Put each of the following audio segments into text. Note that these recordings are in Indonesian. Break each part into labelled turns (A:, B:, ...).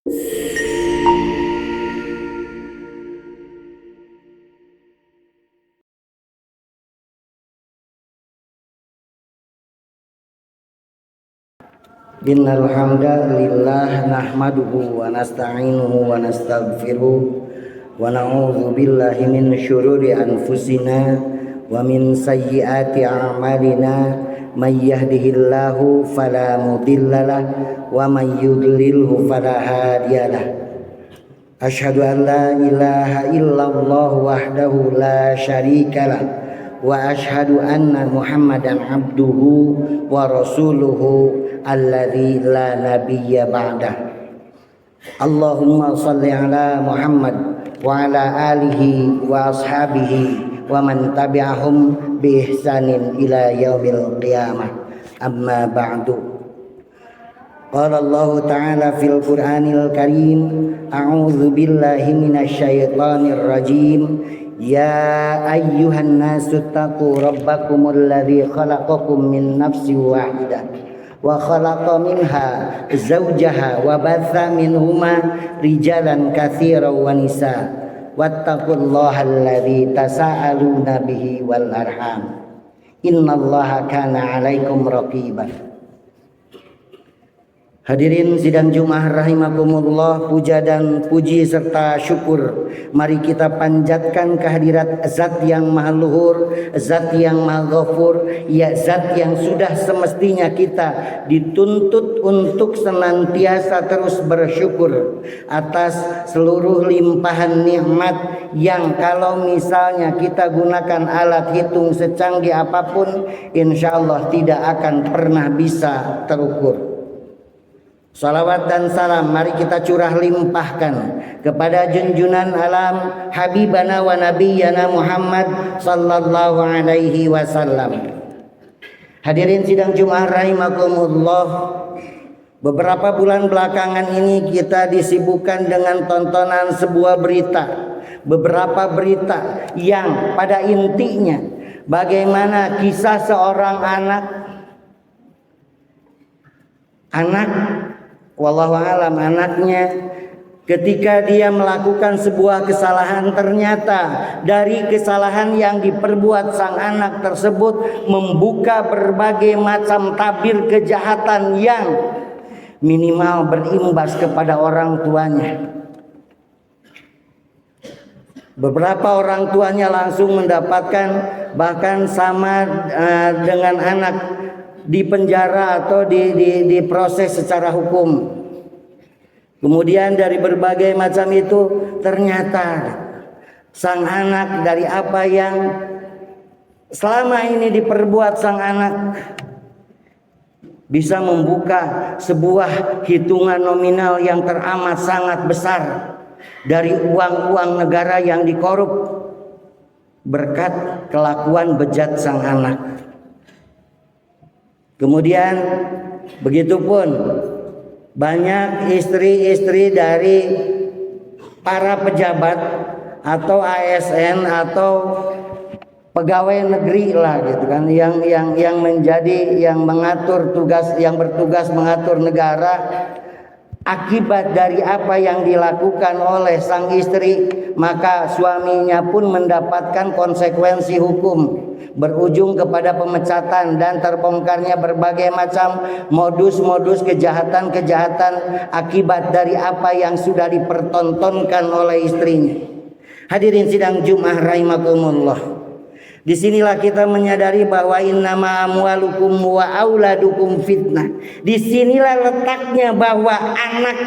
A: Innal hamdalillah nahmaduhu wa nasta'inuhu wa nastaghfiruh wa na'udzu billahi min syururi anfusina wa min sayyiati a'malina may yahdihillahu fala mudhillalah wa may yudlilhu fala hadiyalah. Asyhadu an la ilaha illallah wahdahu la syarikalah wa asyhadu anna Muhammadan abduhu wa rasuluhu alladzi la nabiyya ba'dah. Allahumma shalli ala Muhammad wa ala alihi wa ashabihi wa man tabi'ahum bi ihsanin ila yaumil qiyamah. Amma ba'du. Qala Allah ta'ala fil Qur'anil Karim, a'udzu billahi minasy syaithanir rajim. Ya ayyuhan nasu taqu rabbakumul ladzi khalaqakum min nafsin wahidah wa khalaqa minha zawjaha wa batha minhuma rijalan katsiran wa nisaa wattaqullaha alladzi tasaaluna bihi wal arham innallaha kana 'alaikum raqiba. Hadirin sidang Jumat rahimakumullah, puja dan puji serta syukur mari kita panjatkan kehadirat Zat yang Maha Luhur, Zat yang Maha Ghafur, ya Zat yang sudah semestinya kita dituntut untuk senantiasa terus bersyukur atas seluruh limpahan nikmat yang kalau misalnya kita gunakan alat hitung secanggih apapun, insya Allah tidak akan pernah bisa terukur. Salawat dan salam mari kita curah limpahkan kepada junjunan alam Habibana wa Nabiyyana Muhammad sallallahu alaihi wasallam. Hadirin sidang Jumat rahimakumullah, beberapa bulan belakangan ini kita disibukkan dengan tontonan sebuah berita, beberapa berita yang pada intinya bagaimana kisah seorang anak wallahu alam, anaknya ketika dia melakukan sebuah kesalahan, ternyata dari kesalahan yang diperbuat sang anak tersebut membuka berbagai macam tabir kejahatan yang minimal berimbas kepada orang tuanya. Beberapa orang tuanya langsung mendapatkan bahkan sama dengan anak di penjara atau diproses secara hukum. Kemudian dari berbagai macam itu ternyata sang anak dari apa yang selama ini diperbuat sang anak bisa membuka sebuah hitungan nominal yang teramat sangat besar dari uang-uang negara yang dikorup berkat kelakuan bejat sang anak. Kemudian begitupun banyak istri-istri dari para pejabat atau ASN atau pegawai negeri lah gitu kan, yang menjadi yang mengatur tugas, yang bertugas mengatur negara. Akibat dari apa yang dilakukan oleh sang istri, maka suaminya pun mendapatkan konsekuensi hukum, berujung kepada pemecatan dan terbongkarnya berbagai macam modus-modus kejahatan-kejahatan akibat dari apa yang sudah dipertontonkan oleh istrinya. Hadirin sidang Jumat rahimakumullah, disinilah kita menyadari bahwa innama amwalukum wa auladukum fitnah. Disinilah letaknya bahwa anak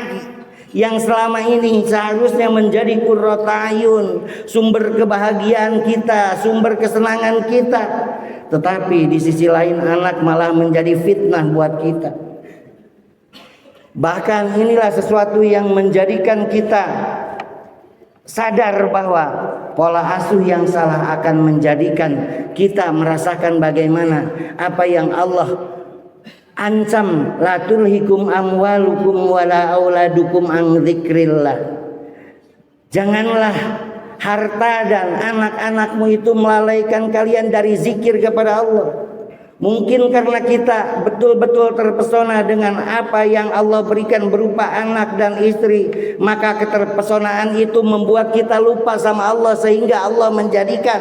A: yang selama ini seharusnya menjadi qurratu ayun, sumber kebahagiaan kita, sumber kesenangan kita, tetapi di sisi lain anak malah menjadi fitnah buat kita. Bahkan inilah sesuatu yang menjadikan kita sadar bahwa pola asuh yang salah akan menjadikan kita merasakan bagaimana apa yang Allah ancam, la tulhikum amwalukum wala auladukum an dzikrillah. Janganlah harta dan anak-anakmu itu melalaikan kalian dari zikir kepada Allah. Mungkin karena kita betul-betul terpesona dengan apa yang Allah berikan berupa anak dan istri, maka keterpesonaan itu membuat kita lupa sama Allah, sehingga Allah menjadikan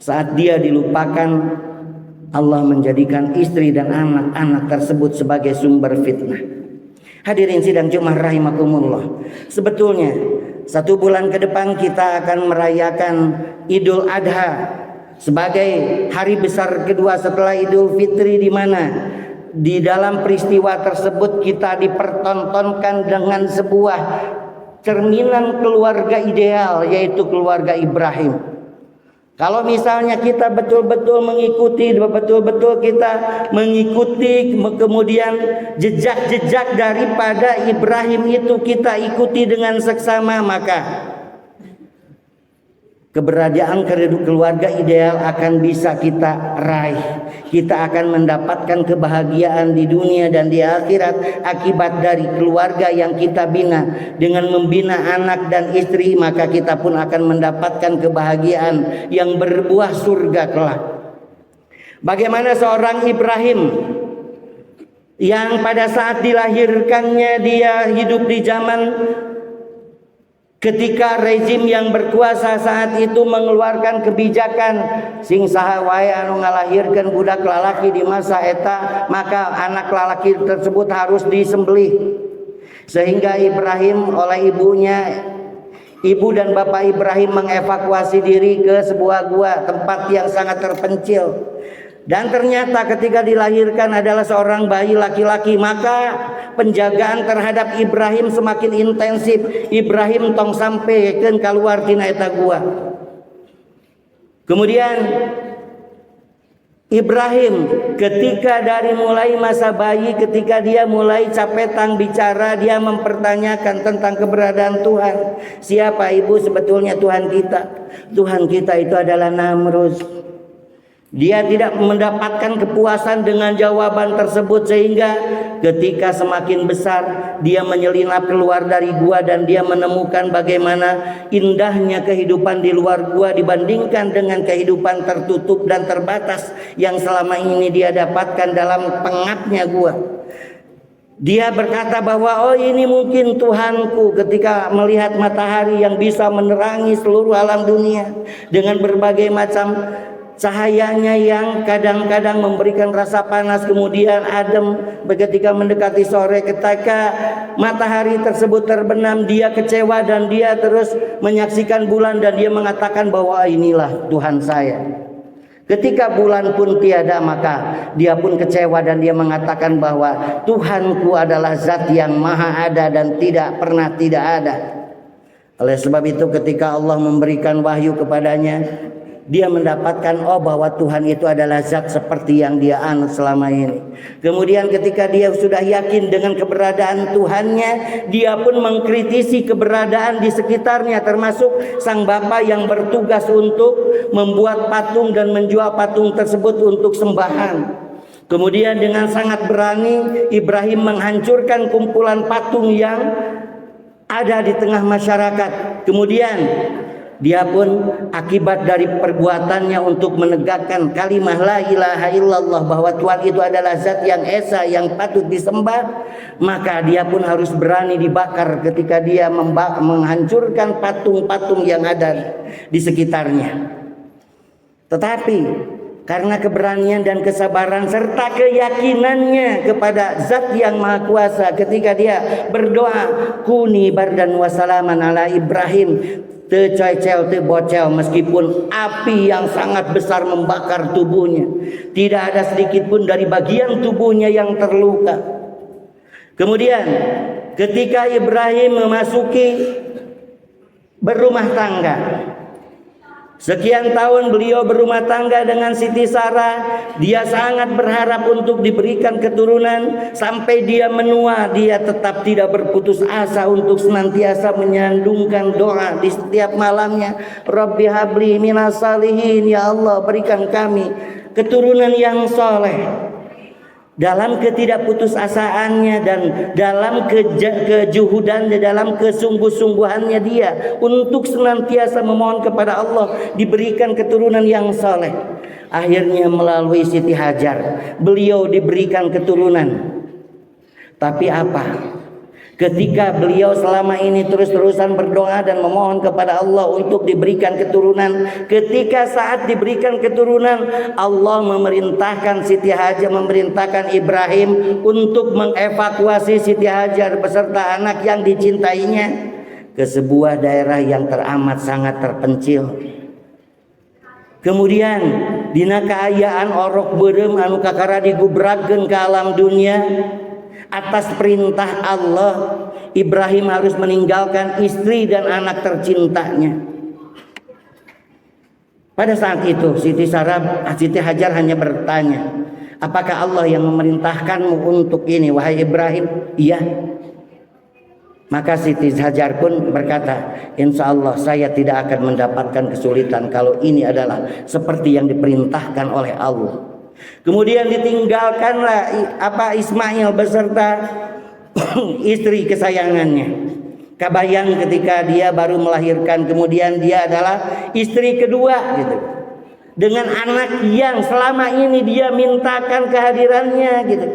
A: saat dia dilupakan, Allah menjadikan istri dan anak-anak tersebut sebagai sumber fitnah. Hadirin sidang Jumat rahimakumullah. Sebetulnya 1 bulan ke depan kita akan merayakan Idul Adha sebagai hari besar kedua setelah Idul Fitri, di mana di dalam peristiwa tersebut kita dipertontonkan dengan sebuah cerminan keluarga ideal, yaitu keluarga Ibrahim. Kalau misalnya kita betul-betul mengikuti kemudian jejak-jejak daripada Ibrahim itu kita ikuti dengan seksama, maka keberadaan keluarga ideal akan bisa kita raih. Kita akan mendapatkan kebahagiaan di dunia dan di akhirat akibat dari keluarga yang kita bina. Dengan membina anak dan istri, maka kita pun akan mendapatkan kebahagiaan yang berbuah surga kelak. Bagaimana seorang Ibrahim yang pada saat dilahirkannya dia hidup di zaman ketika rezim yang berkuasa saat itu mengeluarkan kebijakan sing saha wae anu ngalahirkeun budak lalaki di masa eta, maka anak lalaki tersebut harus disembelih. Sehingga Ibrahim oleh ibu dan bapak Ibrahim mengevakuasi diri ke sebuah gua, tempat yang sangat terpencil. Dan ternyata ketika dilahirkan adalah seorang bayi laki-laki, maka penjagaan terhadap Ibrahim semakin intensif. Ibrahim tong sampekeun keluar tina eta gua. Kemudian Ibrahim ketika dari mulai masa bayi, ketika dia mulai capetang bicara, dia mempertanyakan tentang keberadaan Tuhan. Siapa ibu sebetulnya Tuhan kita? Tuhan kita itu adalah Namrus. Dia tidak mendapatkan kepuasan dengan jawaban tersebut, sehingga ketika semakin besar dia menyelinap keluar dari gua dan dia menemukan bagaimana indahnya kehidupan di luar gua dibandingkan dengan kehidupan tertutup dan terbatas yang selama ini dia dapatkan dalam pengapnya gua. Dia berkata bahwa ini mungkin Tuhanku ketika melihat matahari yang bisa menerangi seluruh alam dunia dengan berbagai macam cahayanya yang kadang-kadang memberikan rasa panas, kemudian adem ketika mendekati sore. Ketika matahari tersebut terbenam, dia kecewa dan dia terus menyaksikan bulan dan dia mengatakan bahwa inilah Tuhan saya. Ketika bulan pun tiada, maka dia pun kecewa dan dia mengatakan bahwa Tuhanku adalah zat yang maha ada dan tidak pernah tidak ada. Oleh sebab itu ketika Allah memberikan wahyu kepadanya, dia mendapatkan bahwa Tuhan itu adalah zat seperti yang dia anut selama ini. Kemudian ketika dia sudah yakin dengan keberadaan Tuhannya, dia pun mengkritisi keberadaan di sekitarnya, termasuk sang bapak yang bertugas untuk membuat patung dan menjual patung tersebut untuk sembahan. Kemudian dengan sangat berani Ibrahim menghancurkan kumpulan patung yang ada di tengah masyarakat. Kemudian dia pun akibat dari perbuatannya untuk menegakkan kalimat la ilaha illallah, bahwa Tuhan itu adalah zat yang esa yang patut disembah, maka dia pun harus berani dibakar ketika dia menghancurkan patung-patung yang ada di sekitarnya. Tetapi karena keberanian dan kesabaran serta keyakinannya kepada zat yang maha kuasa, ketika dia berdoa kuni bardan wasalaman ala Ibrahim, tececel tebocel, meskipun api yang sangat besar membakar tubuhnya, tidak ada sedikit pun dari bagian tubuhnya yang terluka. Kemudian ketika Ibrahim memasuki berumah tangga, sekian tahun beliau berumah tangga dengan Siti Sarah. Dia sangat berharap untuk diberikan keturunan. Sampai dia menua, dia tetap tidak berputus asa untuk senantiasa menyandungkan doa di setiap malamnya. Rabbi habli minas salihin, ya Allah berikan kami keturunan yang soleh. Dalam ketidakputusasaannya dan dalam kejuhudannya, dalam kesungguh-sungguhannya dia untuk senantiasa memohon kepada Allah diberikan keturunan yang soleh. Akhirnya melalui Siti Hajar beliau diberikan keturunan. Tapi apa? Ketika beliau selama ini terus-terusan berdoa dan memohon kepada Allah untuk diberikan keturunan, ketika saat diberikan keturunan, Allah memerintahkan Siti Hajar, memerintahkan Ibrahim untuk mengevakuasi Siti Hajar beserta anak yang dicintainya ke sebuah daerah yang teramat sangat terpencil. Kemudian dina kaayaan orok beureum anu kakara digubrakeun ke alam dunia, atas perintah Allah Ibrahim harus meninggalkan istri dan anak tercintanya. Pada saat itu Siti Hajar hanya bertanya, apakah Allah yang memerintahkanmu untuk ini wahai Ibrahim? Iya. Maka Siti Hajar pun berkata, insya Allah saya tidak akan mendapatkan kesulitan kalau ini adalah seperti yang diperintahkan oleh Allah. Kemudian ditinggalkanlah Ismail beserta istri kesayangannya. Kabayang ketika dia baru melahirkan, kemudian dia adalah istri kedua gitu, dengan anak yang selama ini dia mintakan kehadirannya gitu.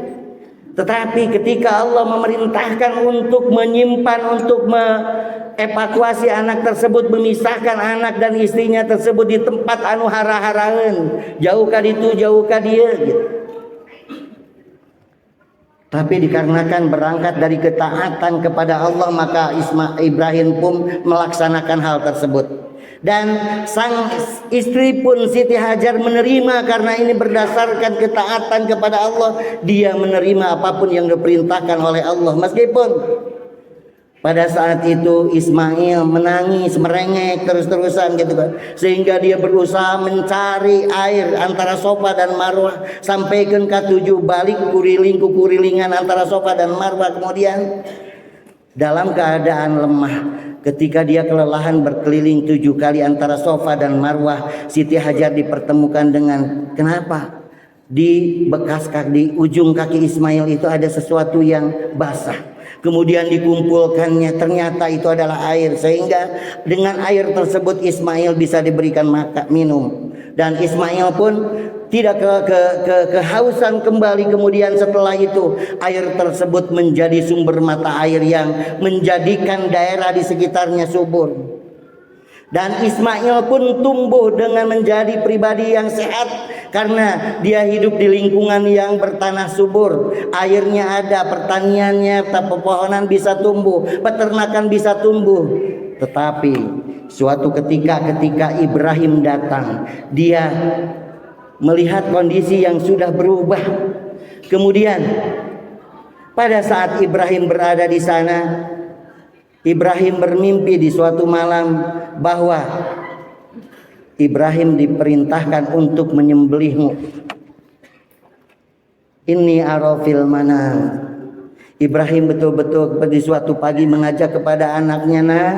A: Tetapi ketika Allah memerintahkan untuk menyimpan, untuk mengevakuasi anak tersebut, memisahkan anak dan istrinya tersebut di tempat anu hara-haraeun, jauh ka ditu jauh ka dieu gitu. Tapi dikarenakan berangkat dari ketaatan kepada Allah, maka Ibrahim pun melaksanakan hal tersebut. Dan sang istri pun Siti Hajar menerima, karena ini berdasarkan ketaatan kepada Allah. Dia menerima apapun yang diperintahkan oleh Allah, meskipun pada saat itu Ismail menangis, merengek terus-terusan gitu kan, sehingga dia berusaha mencari air antara Sofa dan Marwah sampai ke 7 balik kurilingan antara Sofa dan Marwah. Kemudian dalam keadaan lemah, ketika dia kelelahan berkeliling 7 kali antara Sofa dan Marwah, Siti Hajar dipertemukan dengan, kenapa? Di bekas kaki, di ujung kaki Ismail itu ada sesuatu yang basah. Kemudian dikumpulkannya, ternyata itu adalah air, sehingga dengan air tersebut Ismail bisa diberikan minum. Dan Ismail pun tidak kehausan kembali. Kemudian setelah itu air tersebut menjadi sumber mata air yang menjadikan daerah di sekitarnya subur. Dan Ismail pun tumbuh dengan menjadi pribadi yang sehat, karena dia hidup di lingkungan yang bertanah subur. Airnya ada, pertaniannya, pepohonan bisa tumbuh, peternakan bisa tumbuh. Tetapi suatu ketika Ibrahim datang, dia melihat kondisi yang sudah berubah. Kemudian pada saat Ibrahim berada di sana, Ibrahim bermimpi di suatu malam bahwa Ibrahim diperintahkan untuk menyembelihmu. Inni arafil manam. Ibrahim betul-betul di suatu pagi mengajak kepada anaknya, "Nak,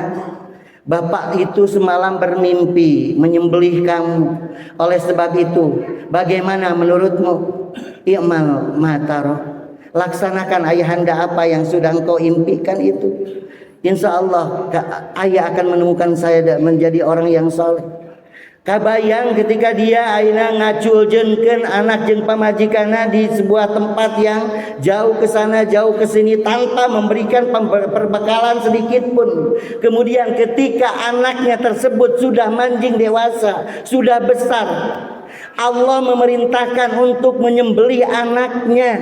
A: Bapak itu semalam bermimpi menyembelih kamu. Oleh sebab itu, bagaimana menurutmu? I'mal mataro. Laksanakan ayahanda apa yang sudah engkau impikan itu. Insya Allah ayah akan menemukan saya menjadi orang yang soleh." Kabayang ketika dia aina ngaculjeunkeun anak jeung pamajikanna di sebuah tempat yang jauh ke sana jauh ke sini tanpa memberikan perbekalan sedikit pun. Kemudian ketika anaknya tersebut sudah manjing dewasa, sudah besar, Allah memerintahkan untuk menyembelih anaknya.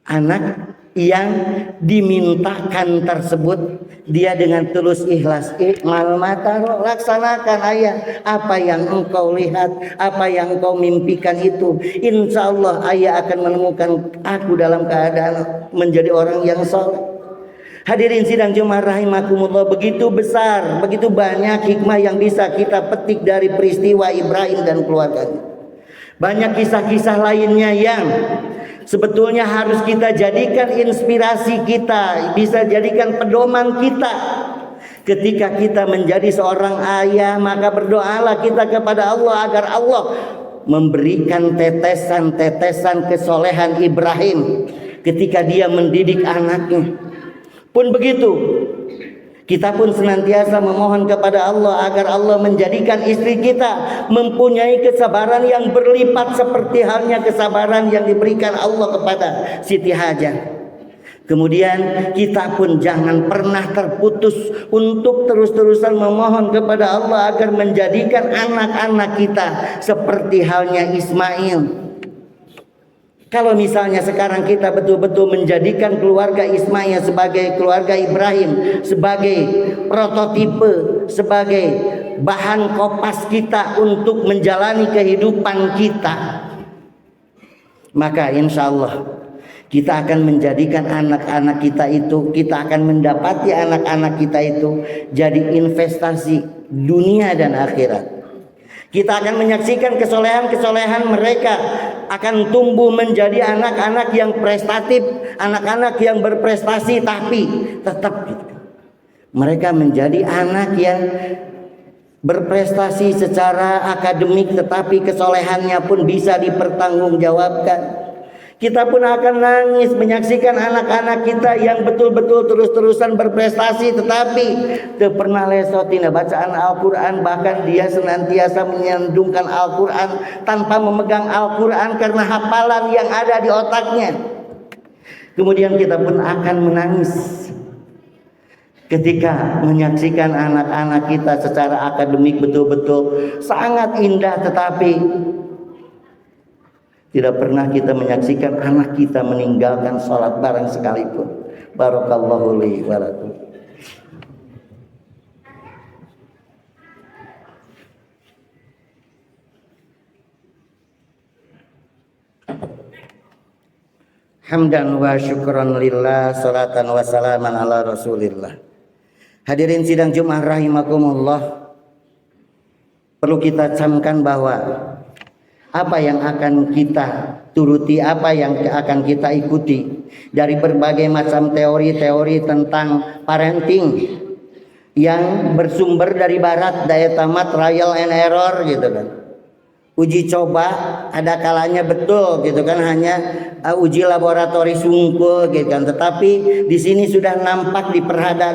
A: Anak yang dimintakan tersebut, dia dengan tulus ikhlas, "Ikmal mataro, laksanakan ayah apa yang engkau lihat, apa yang engkau mimpikan itu. Insya Allah ayah akan menemukan aku dalam keadaan menjadi orang yang soleh." Hadirin sidang jemaah rahimakumullah, begitu besar, begitu banyak hikmah yang bisa kita petik dari peristiwa Ibrahim dan keluarganya. Banyak kisah-kisah lainnya yang sebetulnya harus kita jadikan inspirasi kita, bisa jadikan pedoman kita. Ketika kita menjadi seorang ayah, maka berdoalah kita kepada Allah agar Allah memberikan tetesan-tetesan kesolehan Ibrahim ketika dia mendidik anaknya. Pun begitu, Kita pun senantiasa memohon kepada Allah agar Allah menjadikan istri kita mempunyai kesabaran yang berlipat seperti halnya kesabaran yang diberikan Allah kepada Siti Hajar. Kemudian kita pun jangan pernah terputus untuk terus-terusan memohon kepada Allah agar menjadikan anak-anak kita seperti halnya Ismail. Kalau misalnya sekarang kita betul-betul menjadikan keluarga Ismail sebagai keluarga Ibrahim, sebagai prototipe, sebagai bahan kopas kita untuk menjalani kehidupan kita, maka insya Allah kita akan menjadikan anak-anak kita itu, kita akan mendapati anak-anak kita itu jadi investasi dunia dan akhirat. Kita akan menyaksikan kesolehan-kesolehan mereka akan tumbuh menjadi anak-anak yang prestatif, anak-anak yang berprestasi, tapi tetap mereka menjadi anak yang berprestasi secara akademik, tetapi kesolehannya pun bisa dipertanggungjawabkan. Kita pun akan nangis menyaksikan anak-anak kita yang betul-betul terus-terusan berprestasi, tetapi tidak pernah lesotina bacaan Al-Quran. Bahkan dia senantiasa menyandungkan Al-Quran tanpa memegang Al-Quran karena hafalan yang ada di otaknya. Kemudian kita pun akan menangis ketika menyaksikan anak-anak kita secara akademik betul-betul sangat indah, tetapi tidak pernah kita menyaksikan anak kita meninggalkan sholat bareng sekalipun. Barakallahu li wa lakum. Hamdan wa syukran lillah, salatan wa salaman ala rasulillah. Hadirin sidang Jumat rahimakumullah, perlu kita camkan bahwa apa yang akan kita turuti, apa yang akan kita ikuti dari berbagai macam teori-teori tentang parenting yang bersumber dari barat, daya tamat, trial and error gitu kan. Uji coba ada kalanya betul gitu kan, hanya uji laboratori sungkul gitu kan, tetapi di sini sudah nampak di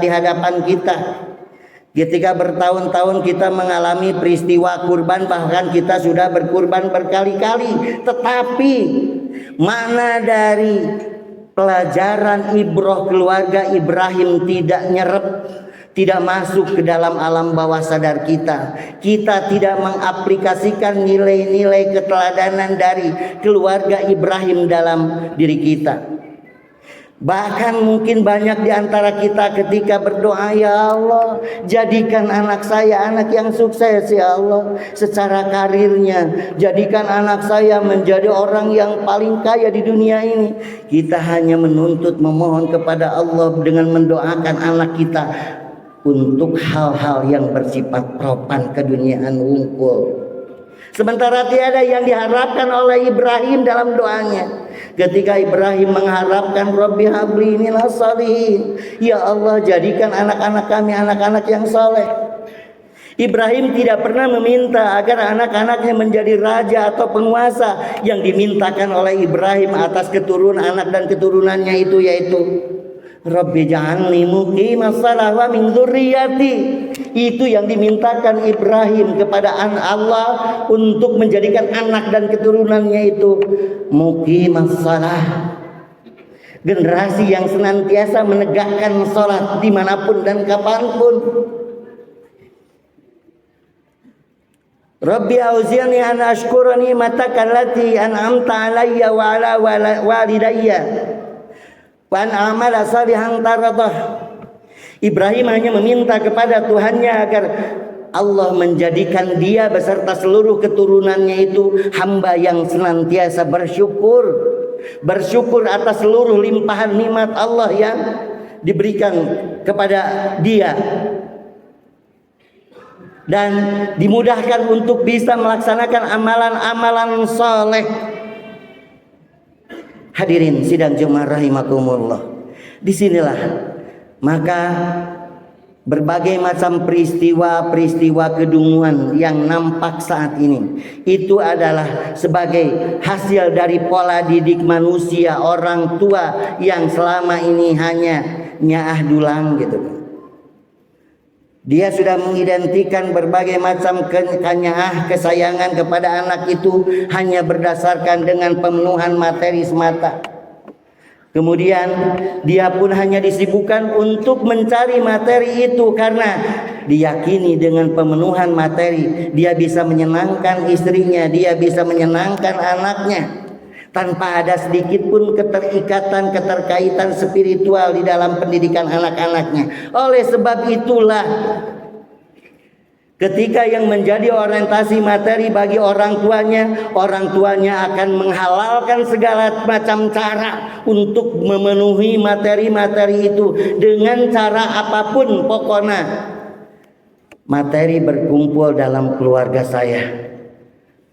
A: hadapan kita. Ketika bertahun-tahun kita mengalami peristiwa kurban, bahkan kita sudah berkurban berkali-kali, tetapi mana dari pelajaran ibroh keluarga Ibrahim tidak nyerep, tidak masuk ke dalam alam bawah sadar kita. Kita tidak mengaplikasikan nilai-nilai keteladanan dari keluarga Ibrahim dalam diri kita. Bahkan mungkin banyak di antara kita ketika berdoa, ya Allah, jadikan anak saya anak yang sukses ya Allah secara karirnya, jadikan anak saya menjadi orang yang paling kaya di dunia ini. Kita hanya menuntut, memohon kepada Allah dengan mendoakan anak kita untuk hal-hal yang bersifat propan keduniaan wungkul. Sementara tiada yang diharapkan oleh Ibrahim dalam doanya. Ketika Ibrahim mengharapkan Rabbi habli minas shalihin, ya Allah jadikan anak-anak kami anak-anak yang soleh. Ibrahim tidak pernah meminta agar anak-anaknya menjadi raja atau penguasa. Yang dimintakan oleh Ibrahim atas keturunan anak dan keturunannya itu yaitu Rabbi ja'alni muqimas shalah wa min dzurriyyati. Itu yang dimintakan Ibrahim kepada Allah untuk menjadikan anak dan keturunannya itu muqimas shalah, generasi yang senantiasa menegakkan sholat dimanapun dan kapanpun. Rabbi auzi'ni an ashkura ni'mataka allati an'amta alayya wa ala walidayya wa an a'mala salihan tardah. Ibrahim hanya meminta kepada Tuhannya agar Allah menjadikan dia beserta seluruh keturunannya itu hamba yang senantiasa bersyukur. Bersyukur atas seluruh limpahan nikmat Allah yang diberikan kepada dia, dan dimudahkan untuk bisa melaksanakan amalan-amalan soleh. Hadirin sidang Jumat rahimakumullah, disinilah maka berbagai macam peristiwa-peristiwa kedunguan yang nampak saat ini itu adalah sebagai hasil dari pola didik manusia, orang tua yang selama ini hanya nyaah dulang gitu. Dia sudah mengidentikan berbagai macam kekanyaah, kesayangan kepada anak itu hanya berdasarkan dengan pemenuhan materi semata. Kemudian dia pun hanya disibukkan untuk mencari materi itu karena diyakini dengan pemenuhan materi dia bisa menyenangkan istrinya, dia bisa menyenangkan anaknya tanpa ada sedikit pun keterkaitan spiritual di dalam pendidikan anak-anaknya. Oleh sebab itulah ketika yang menjadi orientasi materi bagi orang tuanya akan menghalalkan segala macam cara untuk memenuhi materi-materi itu dengan cara apapun. Pokoknya materi berkumpul dalam keluarga saya.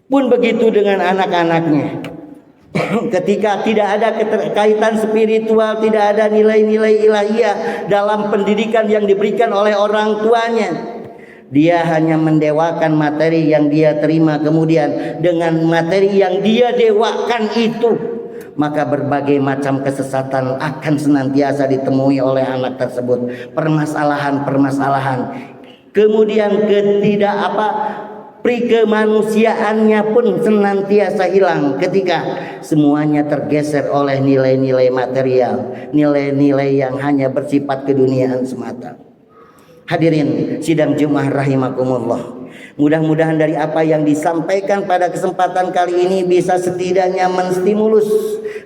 A: Pun begitu dengan anak-anaknya. Ketika tidak ada keterkaitan spiritual, tidak ada nilai-nilai ilahiyah dalam pendidikan yang diberikan oleh orang tuanya, dia hanya mendewakan materi yang dia terima. Kemudian dengan materi yang dia dewakan itu, maka berbagai macam kesesatan akan senantiasa ditemui oleh anak tersebut. Permasalahan-permasalahan. Kemudian prikemanusiaannya pun senantiasa hilang ketika semuanya tergeser oleh nilai-nilai material, nilai-nilai yang hanya bersifat keduniaan semata. Hadirin sidang Jumat rahimakumullah. Mudah-mudahan dari apa yang disampaikan pada kesempatan kali ini bisa setidaknya menstimulus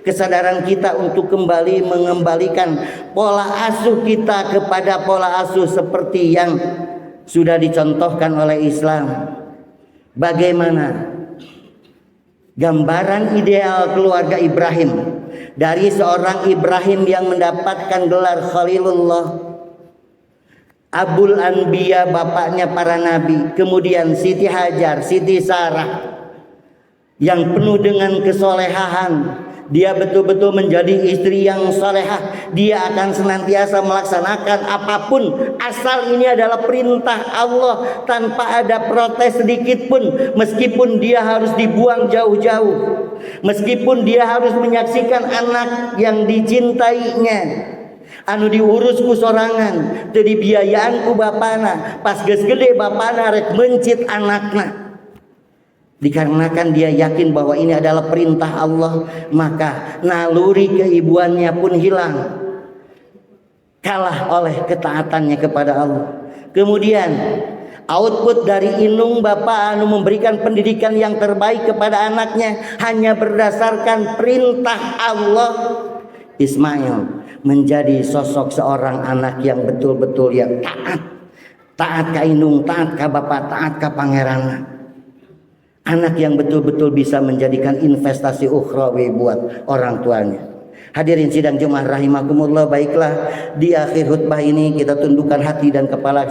A: kesadaran kita untuk kembali mengembalikan pola asuh kita kepada pola asuh seperti yang sudah dicontohkan oleh Islam. Bagaimana gambaran ideal keluarga Ibrahim dari seorang Ibrahim yang mendapatkan gelar Khalilullah, Abul Anbiya, bapaknya para nabi. Kemudian Siti Hajar, Siti Sarah yang penuh dengan kesolehan. Dia betul-betul menjadi istri yang solehah. Dia akan senantiasa melaksanakan apapun asal ini adalah perintah Allah tanpa ada protes sedikit pun. Meskipun dia harus dibuang jauh-jauh, meskipun dia harus menyaksikan anak yang dicintainya anu diurusku sorangan, teu dibiayaan ku bapana, pas geus gede bapana rek mencit anakna. Dikarenakan dia yakin bahwa ini adalah perintah Allah, maka naluri keibuannya pun hilang, kalah oleh ketaatannya kepada Allah. Kemudian output dari inung bapak anu memberikan pendidikan yang terbaik kepada anaknya hanya berdasarkan perintah Allah. Ismail menjadi sosok seorang anak yang betul-betul yang taat ka indung, taat ka bapak, taat ka pangeranna. Anak yang betul-betul bisa menjadikan investasi ukhrawi buat orang tuanya. Hadirin sidang Jumat rahimakumullah. Baiklah, di akhir khutbah ini kita tundukkan hati dan kepala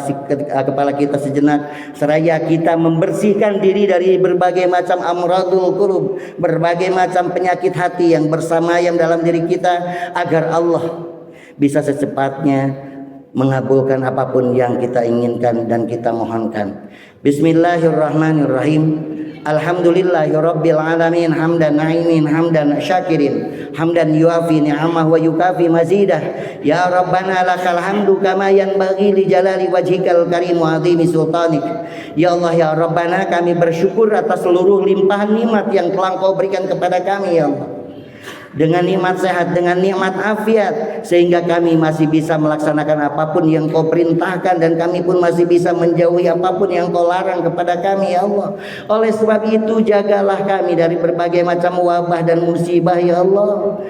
A: kita sejenak, seraya kita membersihkan diri dari berbagai macam amradul qulub, berbagai macam penyakit hati yang bersamayam dalam diri kita, agar Allah bisa secepatnya mengabulkan apapun yang kita inginkan dan kita mohonkan. Bismillahirrahmanirrahim. Alhamdulillahirabbil alamin, hamdan na'imin, hamdan syakirin, hamdan yuafi ni'amah wa yukafi mazidah. Ya Rabbana lakal hamdu kama yanbaghi li jalali wajhikal karim wa azimi sultanik. Ya Allah, ya Rabbana, kami bersyukur atas seluruh limpahan nikmat yang telah Engkau berikan kepada kami, ya Allah. Dengan nikmat sehat, dengan nikmat afiat, sehingga kami masih bisa melaksanakan apapun yang Kau perintahkan, dan kami pun masih bisa menjauhi apapun yang Kau larang kepada kami, ya Allah. Oleh sebab itu, jagalah kami dari berbagai macam wabah dan musibah, ya Allah.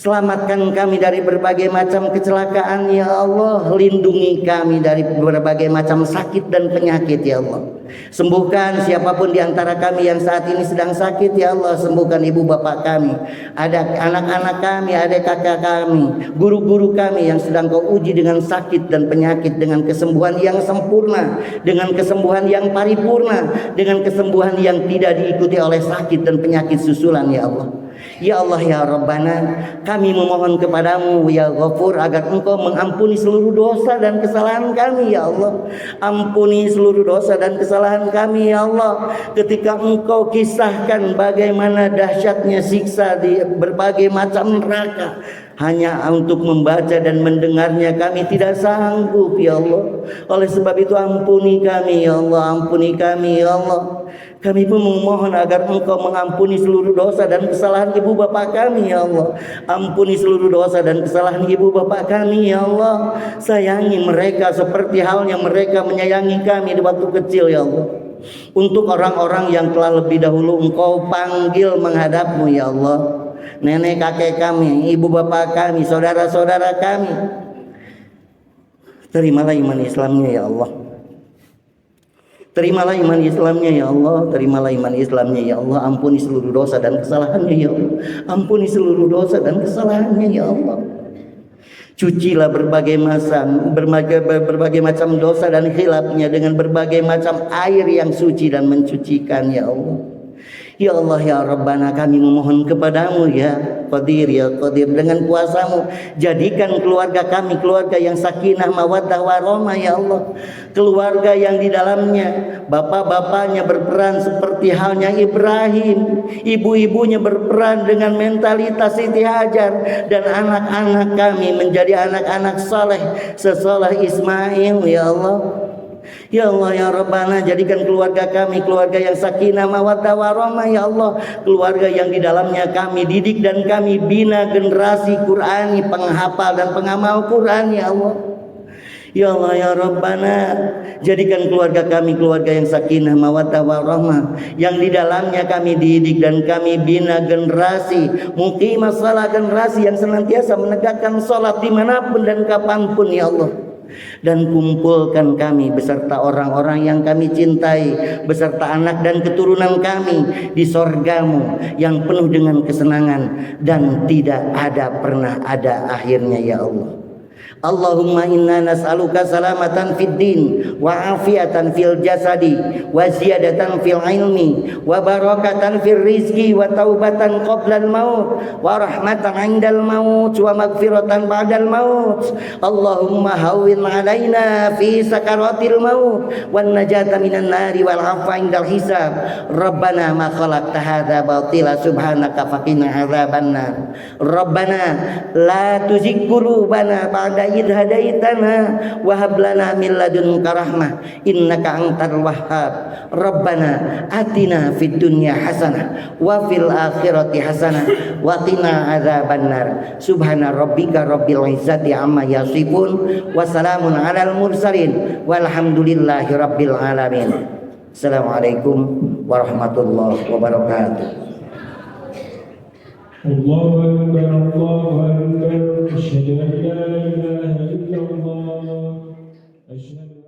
A: Selamatkan kami dari berbagai macam kecelakaan, ya Allah. Lindungi kami dari berbagai macam sakit dan penyakit, ya Allah. Sembuhkan siapapun di antara kami yang saat ini sedang sakit, ya Allah. Sembuhkan ibu bapak kami, ada anak-anak kami, ada kakak kami, guru-guru kami yang sedang Kau uji dengan sakit dan penyakit, dengan kesembuhan yang sempurna, dengan kesembuhan yang paripurna, dengan kesembuhan yang tidak diikuti oleh sakit dan penyakit susulan, ya Allah. Ya Allah, ya Rabbana, kami memohon kepadamu, ya Ghafur, agar Engkau mengampuni seluruh dosa dan kesalahan kami, ya Allah. Ampuni seluruh dosa dan kesalahan kami, ya Allah. Ketika Engkau kisahkan bagaimana dahsyatnya siksa di berbagai macam neraka, hanya untuk membaca dan mendengarnya kami tidak sanggup ya Allah. Oleh sebab itu ampuni kami ya Allah, ampuni kami ya Allah. Kami pun memohon agar Engkau mengampuni seluruh dosa dan kesalahan ibu bapak kami ya Allah. Ampuni seluruh dosa dan kesalahan ibu bapak kami ya Allah. Sayangi mereka seperti halnya mereka menyayangi kami di waktu kecil ya Allah. Untuk orang-orang yang telah lebih dahulu Engkau panggil menghadap-Mu ya Allah, nenek kakek kami, ibu bapak kami, saudara-saudara kami, terimalah iman Islamnya ya Allah. Terimalah iman Islamnya ya Allah, terimalah iman Islamnya ya Allah. Ampuni seluruh dosa dan kesalahannya ya Allah. Ampuni seluruh dosa dan kesalahannya ya Allah. Cucilah berbagai macam dosa dan khilafnya dengan berbagai macam air yang suci dan mencucikan ya Allah. Ya Allah ya Rabbana, kami memohon kepadamu ya Qadir ya Qadir, dengan kuasamu jadikan keluarga kami keluarga yang sakinah mawaddah warahmah ya Allah. Keluarga yang di dalamnya bapak-bapaknya berperan seperti halnya Ibrahim, ibu-ibunya berperan dengan mentalitas Siti Hajar, dan anak-anak kami menjadi anak-anak saleh sesoleh Ismail ya Allah. Ya Allah ya Rabbana, jadikan keluarga kami keluarga yang sakinah mawaddah warahmah ya Allah. Keluarga yang di dalamnya kami didik dan kami bina generasi Qur'ani, penghafal dan pengamal Qur'an ya Allah. Ya Allah ya Rabbana, jadikan keluarga kami keluarga yang sakinah mawaddah warahmah, yang di dalamnya kami didik dan kami bina generasi muqimah shalah, generasi yang senantiasa menegakkan salat dimanapun dan kapanpun ya Allah. Dan kumpulkan kami beserta orang-orang yang kami cintai, beserta anak dan keturunan kami di sorgamu yang penuh dengan kesenangan dan tidak pernah ada akhirnya ya Allah. Allahumma inna nas'aluka salamatan fid din wa afiatan fil jasadi wa ziyadatan fil ilmi wa barakatan fil rizqi wa taubatan qabla al maut wa rahmatan 'indal maut wa maghfiratan ba'dal maut. Allahumma hawwin 'alaina fi sakaratil maut wan najata minan nari wal 'afwa 'indal hisab. Rabbana ma khalaqta hadza batila subhanaka faqina 'adzabannar. Rabbana la tuzigh qulubana ba'da idh hadaitana wa hab lana min ladunka rahmah innaka antal wahhab. Rabbana atina fid dunya hasanah wa fil akhirati hasanah wa qina adzabannar. Subhana rabbika rabbil izzati amma yasifun wa salamun alal mursalin walhamdulillahi rabbil alamin. Assalamualaikum warahmatullahi wabarakatuh.
B: الله أكبر الله أكبر أشهد أن لا إله إلا الله أشهد